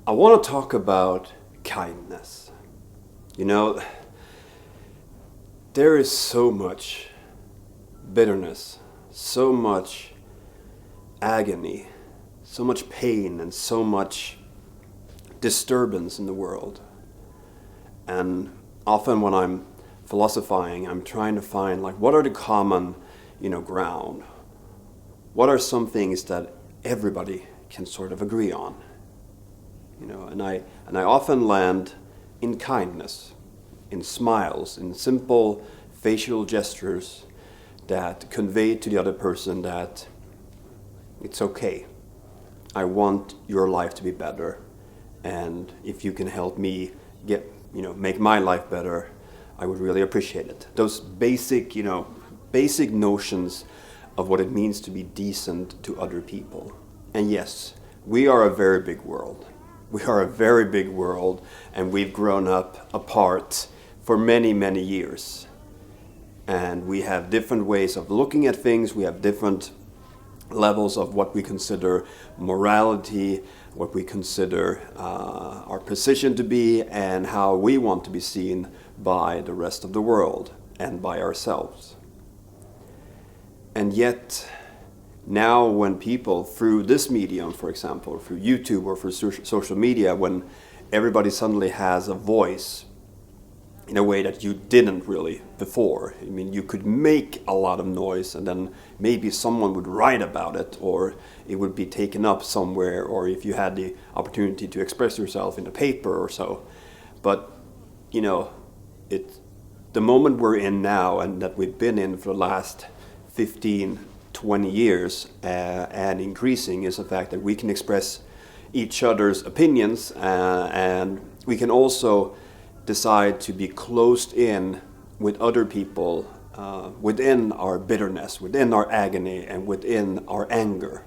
I want to talk about kindness. You know, there is so much bitterness, so much agony, so much pain, and so much disturbance in the world. And often when I'm philosophizing, I'm trying to find like what are the common, ground? What are some things that everybody can sort of agree on? And I often land in kindness, in smiles, in simple facial gestures that convey to the other person that it's okay. I want your life to be better, and if you can help me make my life better, I would really appreciate it. Those basic notions of what it means to be decent to other people. And yes, we are a very big world. We are a very big world, and we've grown up apart for many, many years. And we have different ways of looking at things. We have different levels of what we consider morality, what we consider our position to be, and how we want to be seen by the rest of the world and by ourselves. And yet, now when people, through this medium, for example, through YouTube or through social media, when everybody suddenly has a voice in a way that you didn't really before. I mean, you could make a lot of noise and then maybe someone would write about it, or it would be taken up somewhere, or if you had the opportunity to express yourself in a paper or so. But, the moment we're in now and that we've been in for the last 15, 20 years and increasing is the fact that we can express each other's opinions and we can also decide to be closed in with other people within our bitterness, within our agony, and within our anger.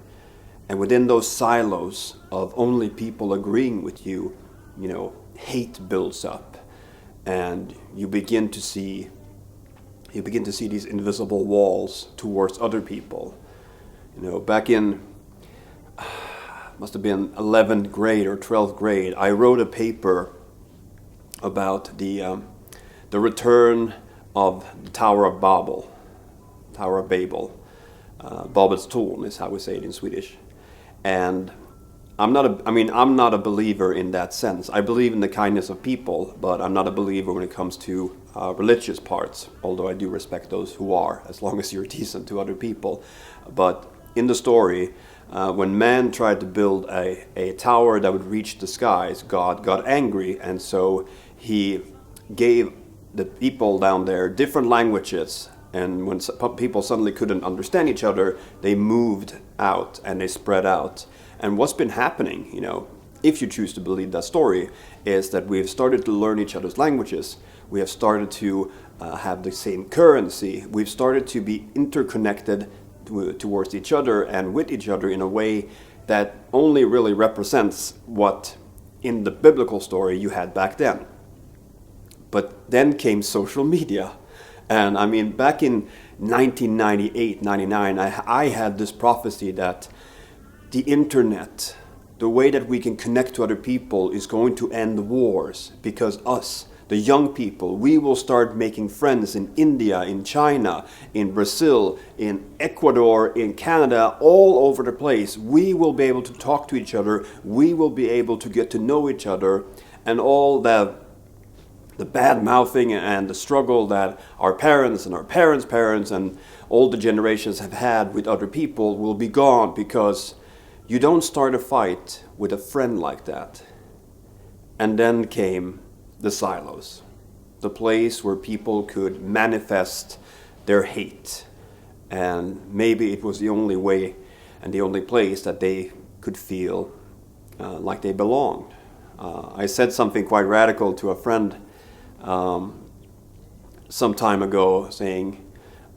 And within those silos of only people agreeing with you, hate builds up. And you begin to see these invisible walls towards other people. Back in must have been 11th grade or 12th grade, I wrote a paper about the return of the Tower of Babel. Babels torn is how we say it in Swedish. And I'm not a believer in that sense. I believe in the kindness of people, but I'm not a believer when it comes to religious parts, although I do respect those who are, as long as you're decent to other people. But in the story, when man tried to build a tower that would reach the skies, God got angry, and so he gave the people down there different languages, and when people suddenly couldn't understand each other, they moved out and they spread out. And what's been happening, if you choose to believe that story, is that we've started to learn each other's languages. We have started to have the same currency. We've started to be interconnected towards each other and with each other in a way that only really represents what in the biblical story you had back then. But then came social media. And I mean, back in 1998, 99, I had this prophecy that the internet, the way that we can connect to other people, is going to end wars, because us, the young people, we will start making friends in India, in China, in Brazil, in Ecuador, in Canada, all over the place. We will be able to talk to each other. We will be able to get to know each other, and all the bad mouthing and the struggle that our parents and our parents' parents and all the generations have had with other people will be gone, because you don't start a fight with a friend like that. And then came the silos, the place where people could manifest their hate. And maybe it was the only way and the only place that they could feel like they belonged. I said something quite radical to a friend some time ago, saying,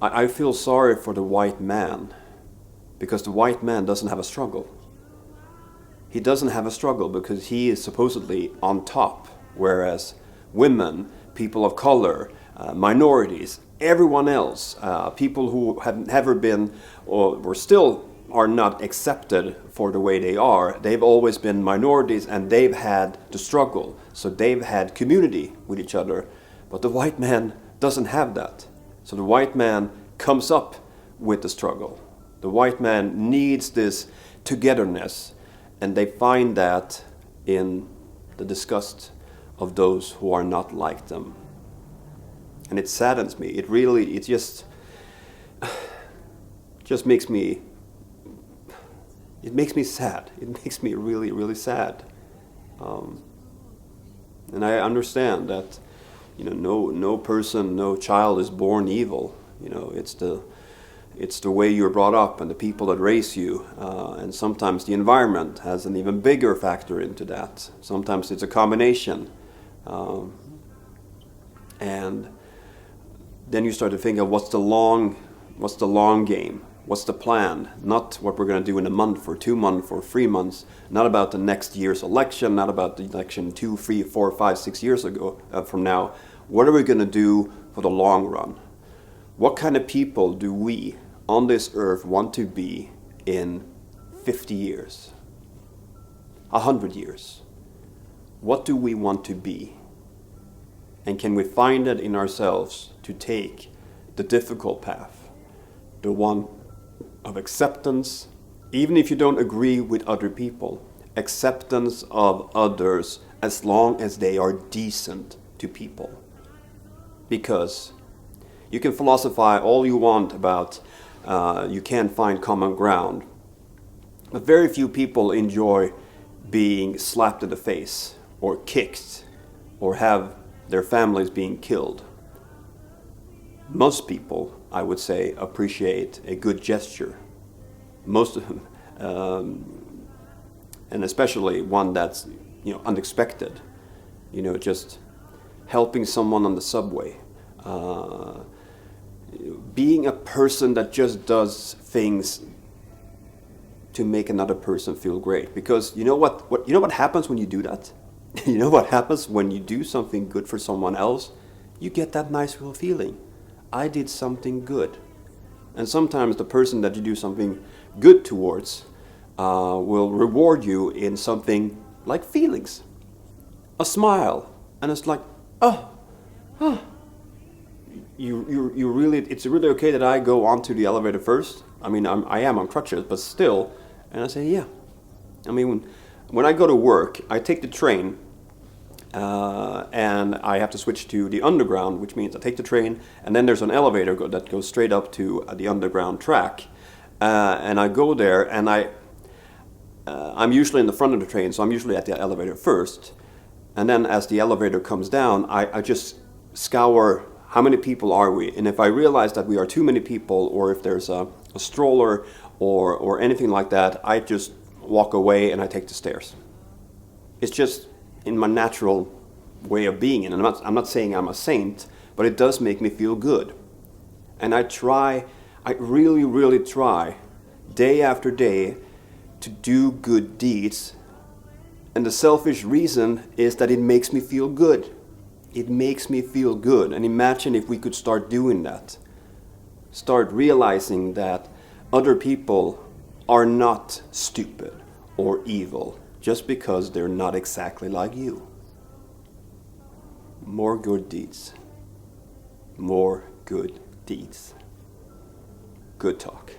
I feel sorry for the white man, because the white man doesn't have a struggle. He doesn't have a struggle because he is supposedly on top, whereas women, people of color, minorities, everyone else, people who have never been or were still are not accepted for the way they are. They've always been minorities and they've had to struggle. So they've had community with each other. But the white man doesn't have that. So the white man comes up with the struggle. The white man needs this togetherness, and they find that in the disgust of those who are not like them. And it saddens me. It just makes me, it makes me sad. It makes me really, really sad. And I understand that, no person, no child is born evil. It's the way you're brought up and the people that raise you, and sometimes the environment has an even bigger factor into that. Sometimes it's a combination, and then you start to think of what's the long game. What's the plan? Not what we're going to do in a month or 2 months or 3 months. Not about the next year's election. Not about the election 2, 3, 4, 5, 6 years from now. What are we going to do for the long run? What kind of people do we on this earth want to be in 50 years? 100 years? What do we want to be? And can we find it in ourselves to take the difficult path, the one of acceptance, even if you don't agree with other people, acceptance of others as long as they are decent to people? Because you can philosophize all you want about you can't find common ground, but very few people enjoy being slapped in the face or kicked or have their families being killed. Most people, I would say, appreciate a good gesture. Most of them, and especially one that's unexpected. Just helping someone on the subway. Being a person that just does things to make another person feel great. Because you know what happens when you do that? You know what happens when you do something good for someone else? You get that nice little feeling. I did something good. And sometimes the person that you do something good towards will reward you in something like feelings. A smile. And it's like, you really, it's really okay that I go onto the elevator first. I mean, I am on crutches, but still. And I say, yeah. I mean, when I go to work, I take the train, and I have to switch to the underground, which means I take the train, and then there's an elevator that goes straight up to the underground track. And I go there, and I'm usually in the front of the train, so I'm usually at the elevator first. And then as the elevator comes down, I just scour how many people are we. And if I realize that we are too many people, or if there's a stroller or anything like that, I just walk away and I take the stairs. It's just in my natural way of being. And I'm not saying I'm a saint, but it does make me feel good. And I really, really try, day after day, to do good deeds. And the selfish reason is that it makes me feel good. It makes me feel good. And imagine if we could start doing that. Start realizing that other people are not stupid or evil just because they're not exactly like you. More good deeds. More good deeds. Good talk.